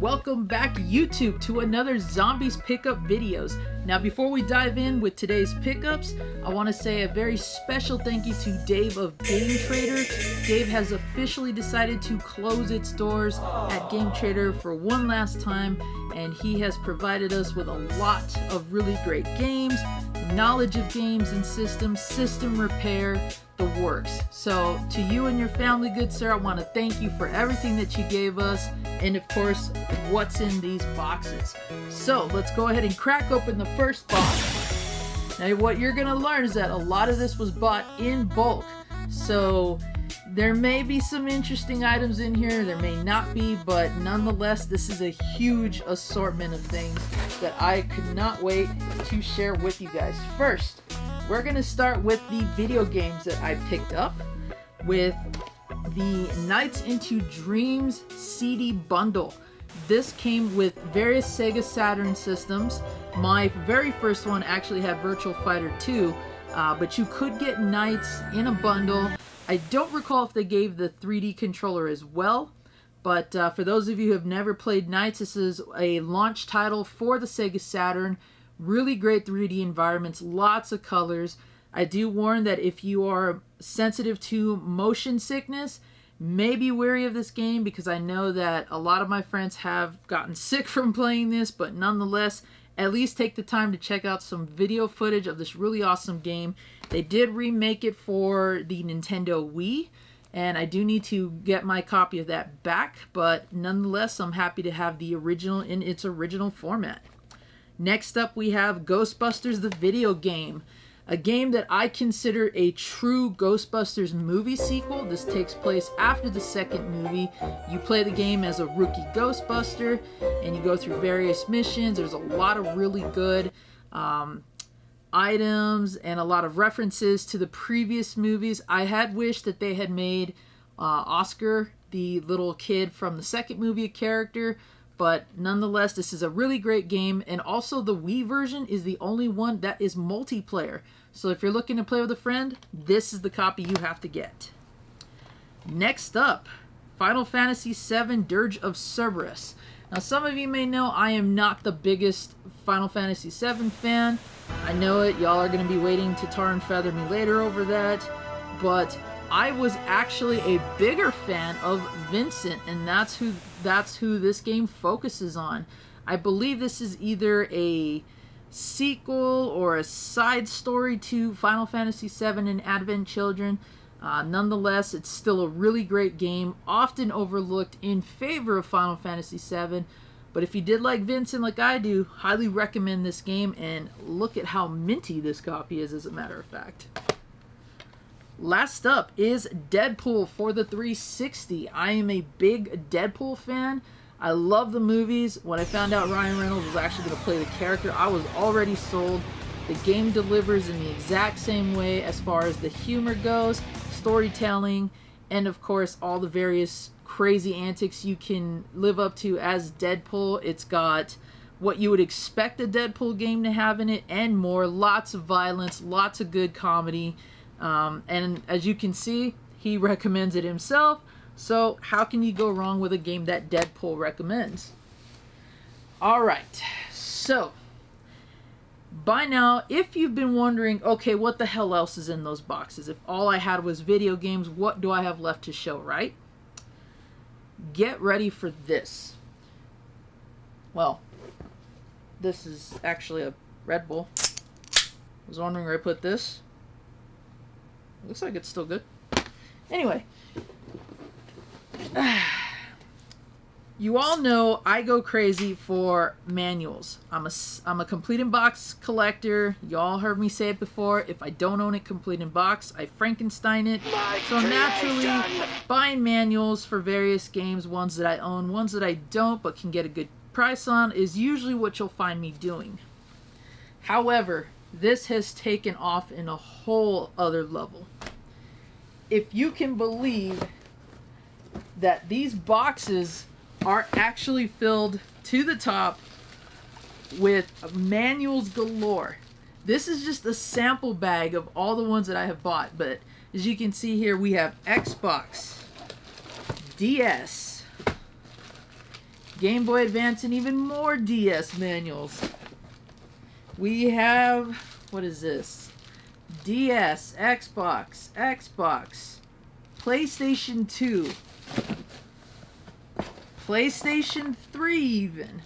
Welcome back YouTube to another Zombies Pickup Videos. Now before we dive in with today's pickups, I want to say a very special thank you to Dave of Game Trader. Dave has officially decided to close its doors at Game Trader for one last time, and he has provided us with a lot of really great games, knowledge of games and systems, system repair, the works. So to you and your family, good sir, I want to thank you for everything that you gave us, and of course what's in these boxes. So let's go ahead and crack open the first box. Now what you're gonna learn is that a lot of this was bought in bulk, so there may be some interesting items in here, there may not be, but nonetheless this is a huge assortment of things that I could not wait to share with you guys. First, we're gonna start with the video games that I picked up with the Nights into Dreams CD bundle. This came with various Sega Saturn systems. My very first one actually had Virtual Fighter 2, but you could get Nights in a bundle. I don't recall if they gave the 3D controller as well, but for those of you who have never played Nights, this is a launch title for the Sega Saturn. Really great 3D environments, lots of colors. I do warn that if you are sensitive to motion sickness, may be wary of this game, because I know that a lot of my friends have gotten sick from playing this, but nonetheless, at least take the time to check out some video footage of this really awesome game. They did remake it for the Nintendo Wii, and I do need to get my copy of that back, but nonetheless, I'm happy to have the original in its original format. Next up, we have Ghostbusters the video game. A game that I consider a true Ghostbusters movie sequel. This takes place after the second movie. You play the game as a rookie Ghostbuster, and you go through various missions. There's a lot of really good items and a lot of references to the previous movies. I had wished that they had made Oscar, the little kid from the second movie, a character. But nonetheless, this is a really great game, and also the Wii version is the only one that is multiplayer. So if you're looking to play with a friend, this is the copy you have to get. Next up, Final Fantasy VII Dirge of Cerberus. Now some of you may know I am not the biggest Final Fantasy VII fan. I know it, y'all are going to be waiting to tar and feather me later over that, but I was actually a bigger fan of Vincent, and that's who this game focuses on. I believe this is either a sequel or a side story to Final Fantasy VII and Advent Children. Nonetheless, it's still a really great game, often overlooked in favor of Final Fantasy VII. But if you did like Vincent like I do, highly recommend this game, and look at how minty this copy is, as a matter of fact. Last up is Deadpool for the 360. I am a big Deadpool fan. I love the movies. When I found out Ryan Reynolds was actually going to play the character, I was already sold. The game delivers in the exact same way as far as the humor goes, storytelling, and of course all the various crazy antics you can live up to as Deadpool. It's got what you would expect a Deadpool game to have in it and more. Lots of violence, lots of good comedy. And as you can see, he recommends it himself, so how can you go wrong with a game that Deadpool recommends? Alright, so by now, if you've been wondering, okay, what the hell else is in those boxes? If all I had was video games, what do I have left to show, right? Get ready for this. Well, this is actually a Red Bull. I was wondering where I put this. Looks like it's still good. Anyway, you all know I go crazy for manuals. I'm a complete in box collector. Y'all heard me say it before. If I don't own it complete in box, I Frankenstein it. So naturally, buying manuals for various games, ones that I own, ones that I don't but can get a good price on, is usually what you'll find me doing. However, this has taken off in a whole other level. If you can believe that these boxes are actually filled to the top with manuals galore. This is just a sample bag of all the ones that I have bought, but as you can see here, we have Xbox, DS, Game Boy Advance, and even more DS manuals. We have, what is this? DS, Xbox, PlayStation 2, PlayStation 3 even.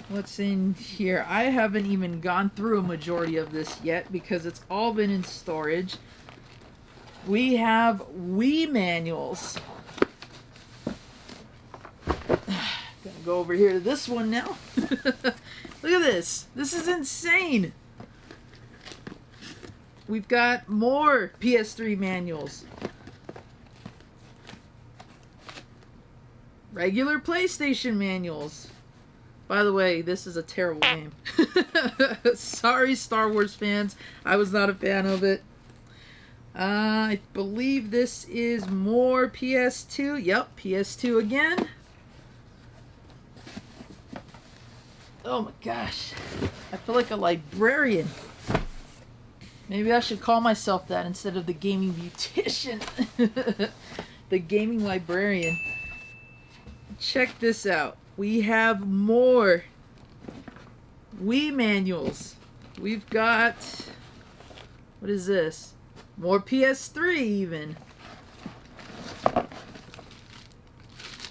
What's in here? I haven't even gone through a majority of this yet because it's all been in storage. We have Wii manuals. Gonna go over here to this one now. Look at this. This is insane. We've got more PS3 manuals. Regular PlayStation manuals. By the way, this is a terrible game. Sorry, Star Wars fans. I was not a fan of it. I believe this is more PS2. Yep, PS2 again. Oh my gosh. I feel like a librarian. Maybe I should call myself that instead of the gaming beautician. The gaming librarian. Check this out. We have more Wii manuals. We've got, what is this? More PS3 even.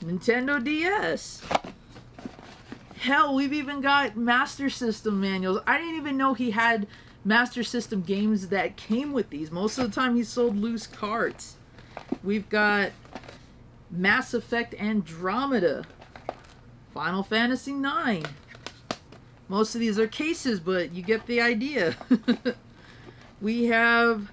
Nintendo DS. Hell, we've even got Master System manuals. I didn't even know he had Master System games that came with these. Most of the time he sold loose cards. We've got Mass Effect Andromeda, Final Fantasy IX. Most of these are cases, but you get the idea. We have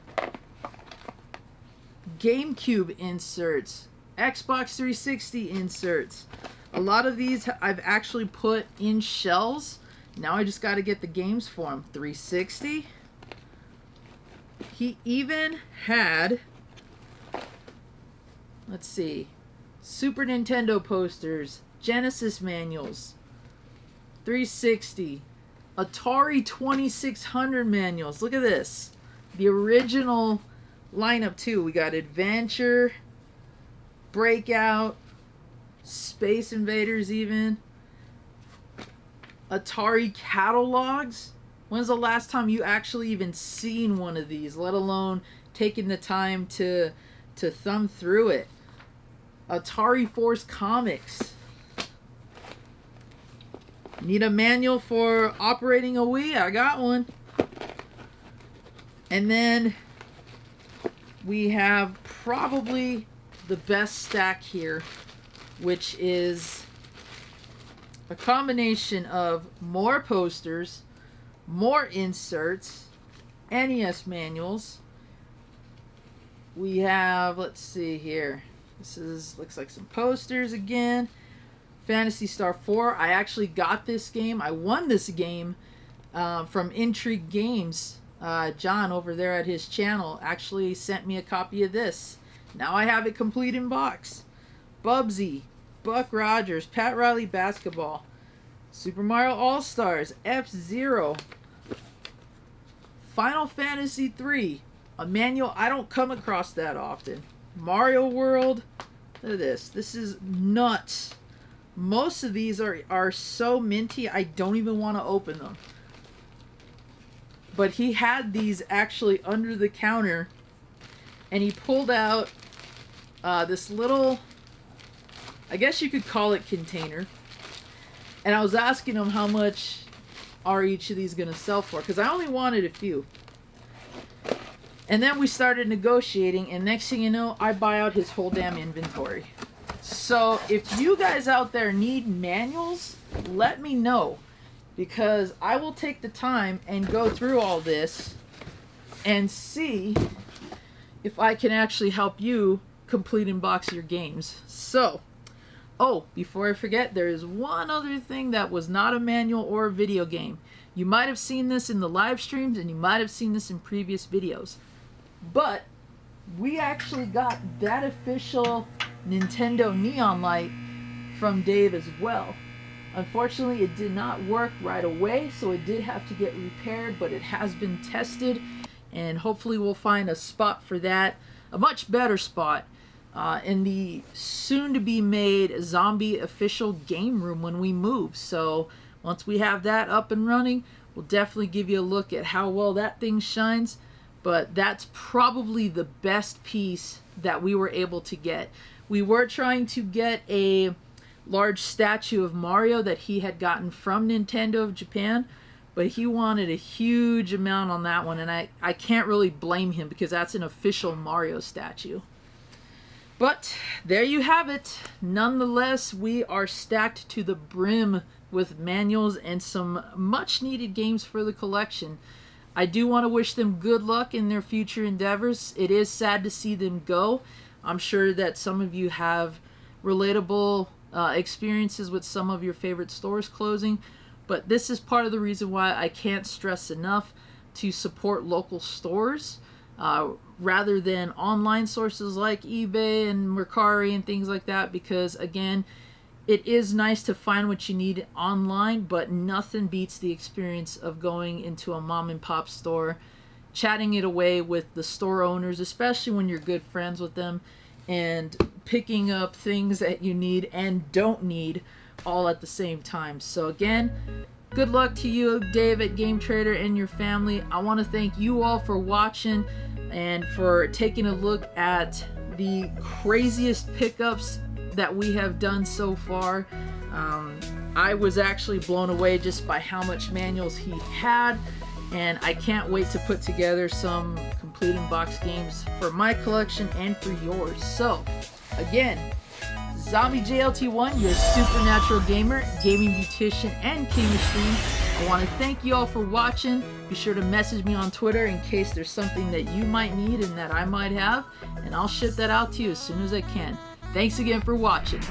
GameCube inserts, Xbox 360 inserts. A lot of these I've actually put in shells. Now I just got to get the games for them. 360. He even had, let's see, Super Nintendo posters, Genesis manuals, 360, Atari 2600 manuals. Look at this. The original lineup too. We got Adventure, Breakout, Space Invaders even. Atari catalogs. When's the last time you actually even seen one of these, let alone taking the time to thumb through it? Atari Force Comics. Need a manual for operating a Wii? I got one. And then we have probably the best stack here, which is a combination of more posters, more inserts, NES manuals. We have, let's see here. This is, looks like some posters again. Phantasy Star 4. I actually got this game. I won this game from Intrigue Games. John over there at his channel actually sent me a copy of this. Now I have it complete in box. Bubsy, Buck Rogers, Pat Riley Basketball, Super Mario All-Stars, F-Zero, Final Fantasy 3, a manual I don't come across that often. Mario World. Look at this. This is nuts. Most of these are so minty, I don't even want to open them. But he had these actually under the counter, and he pulled out this little, I guess you could call it container. And I was asking him how much are each of these going to sell for, because I only wanted a few. And then we started negotiating, and next thing you know, I buy out his whole damn inventory. So if you guys out there need manuals, let me know, because I will take the time and go through all this and see if I can actually help you complete and box your games. So, oh, before I forget, there is one other thing that was not a manual or a video game. You might have seen this in the live streams, and you might have seen this in previous videos. But we actually got that official Nintendo neon light from Dave as well. Unfortunately, it did not work right away, so it did have to get repaired, but it has been tested, and hopefully we'll find a spot for that, a much better spot. in the soon-to-be-made zombie official game room when we move. So once we have that up and running, we'll definitely give you a look at how well that thing shines. But that's probably the best piece that we were able to get. We were trying to get a large statue of Mario that he had gotten from Nintendo of Japan, but he wanted a huge amount on that one, and I can't really blame him because that's an official Mario statue. But there you have it. Nonetheless, we are stacked to the brim with manuals and some much needed games for the collection. I do want to wish them good luck in their future endeavors. It is sad to see them go. I'm sure that some of you have relatable experiences with some of your favorite stores closing, but this is part of the reason why I can't stress enough to support local stores rather than online sources like eBay and Mercari and things like that, because again, it is nice to find what you need online, but nothing beats the experience of going into a mom and pop store, chatting it away with the store owners, especially when you're good friends with them, and picking up things that you need and don't need all at the same time. So again, good luck to you, Dave at Game Trader, and your family. I want to thank you all for watching and for taking a look at the craziest pickups that we have done so far. I was actually blown away just by how much manuals he had, and I can't wait to put together some complete in-box games for my collection and for yours. So again, Zombie JLT1, your supernatural gamer, gaming beautician, and king of stream. I want to thank you all for watching. Be sure to message me on Twitter in case there's something that you might need and that I might have, and I'll ship that out to you as soon as I can. Thanks again for watching.